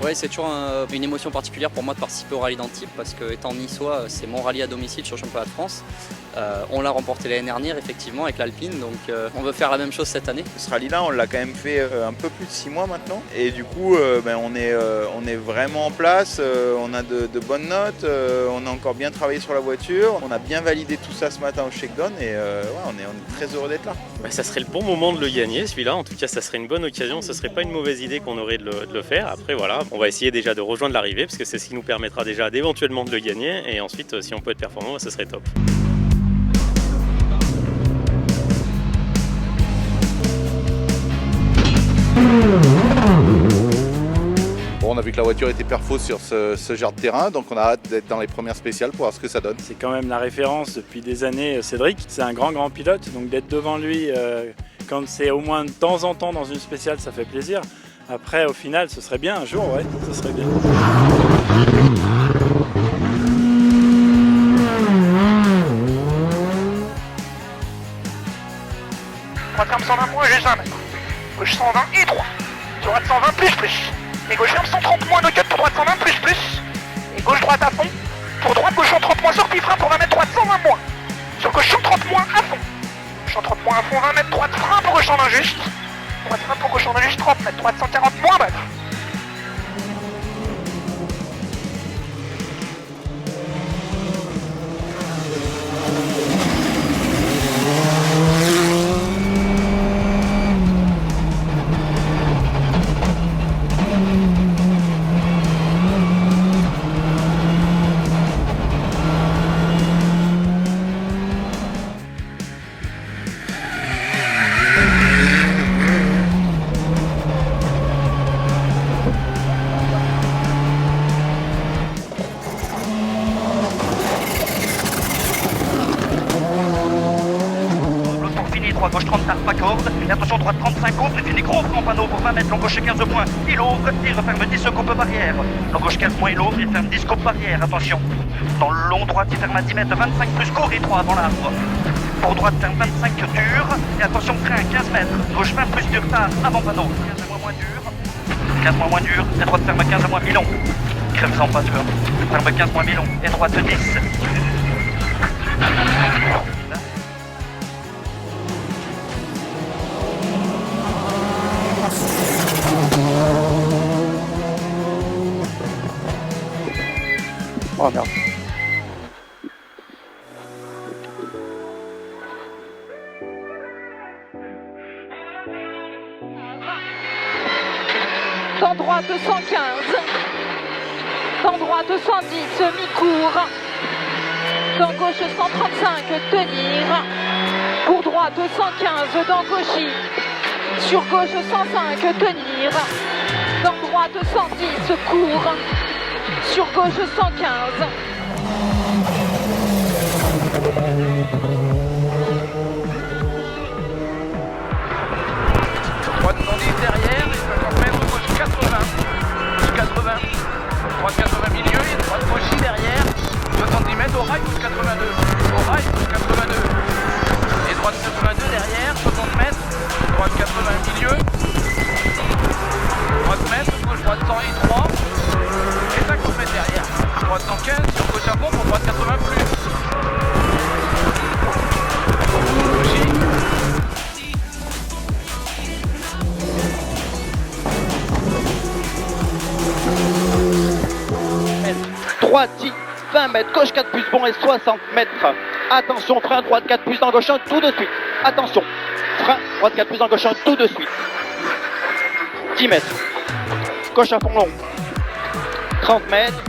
Ouais, c'est toujours une émotion particulière pour moi de participer au rallye d'Antibes parce que étant niçois, c'est mon rallye à domicile sur le championnat de France. On l'a remporté l'année dernière effectivement avec l'Alpine, donc on veut faire la même chose cette année. Ce rallye-là, on l'a quand même fait un peu plus de 6 mois maintenant. Et du coup, on est vraiment en place, on a de bonnes notes, on a encore bien travaillé sur la voiture, on a bien validé tout ça ce matin au shakedown et on est très heureux d'être là. Ça serait le bon moment de le gagner celui-là, en tout cas ça serait une bonne occasion, ce serait pas une mauvaise idée qu'on aurait de le faire. Après voilà, on va essayer déjà de rejoindre l'arrivée parce que c'est ce qui nous permettra déjà d'éventuellement de le gagner et ensuite si on peut être performant, ce serait top. Bon, on a vu que la voiture était perfo sur ce genre de terrain, donc on a hâte d'être dans les premières spéciales pour voir ce que ça donne. C'est quand même la référence depuis des années, Cédric. C'est un grand pilote, donc d'être devant lui quand c'est au moins de temps en temps dans une spéciale, ça fait plaisir. Après, au final, ce serait bien un jour, ouais, ce serait bien. Droite ferme 120 moins, juste 20 mètres. Gauche 120 et droit. Droite 120 plus. Et gauche ferme 130 moins de 4 pour droite 120 plus. Et gauche droite à fond. Pour droite, gauche 130 moins, sortie frein pour 20 mètres, droite 120 moins. Sur gauche 130 moins à fond. Gauche 130 moins à fond, 20 mètres, droite frein pour gauche en injuste. Droite frein pour gauche en injuste, 30 mètres, droite 140 moins mètres. Droite gauche 30 tarpe à corde, et attention droite 35 autres, et fini gros grand panneau pour 20 mètres, long gauche 15 points, il ouvre, il referme 10 coupe barrière, long gauche 15 points, il ouvre, il ferme 10 coupe barrière, attention, dans le long droite il ferme à 10 mètres, 25 plus court et 3 avant l'arbre, pour droite ferme 25 dur, et attention frein 15 mètres, gauche 20 plus dur tard, avant panneau, 15 moins dur, 15 moins dur, et droite ferme 15 moins milon, crème sans pas dur, ferme 15 moins milon, et droite 10. Oh merde. Dans droite 115, dans droite 110, mi-court, dans gauche 135, tenir, pour droite 115, dans gauchis, sur gauche 105, tenir, dans droite 110, court, sur gauche 115. Droite 110 derrière, et 50 mètres, gauche 80. Gauche 80. Droite 80 milieu, et droite gauche derrière. 70 mètres au rail, gauche 82. Au rail, gauche 82. Et droite 82 derrière, 60 mètres. Droite 80 milieu. Droite mètre, gauche droite 100 et 3. Et 50 mètres derrière. Droite 115, sur gauche à fond pour droite 80 plus. Droite 10, 20 mètres, gauche 4 plus bon et 60 mètres. Attention, frein, droite 4 plus dans gauche 1 tout de suite. Attention, frein, droite 4 plus dans gauche 1 tout de suite. 10 mètres, gauche à fond long. 30 mètres.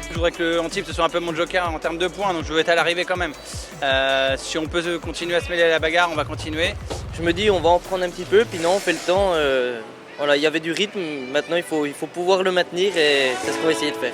Je voudrais que Antibes ce soit un peu mon joker en termes de points, donc je veux être à l'arrivée quand même. Si on peut continuer à se mêler à la bagarre, on va continuer. Je me dis on va en prendre un petit peu, puis non on fait le temps. Voilà, il y avait du rythme, maintenant il faut pouvoir le maintenir et c'est ce qu'on va essayer de faire.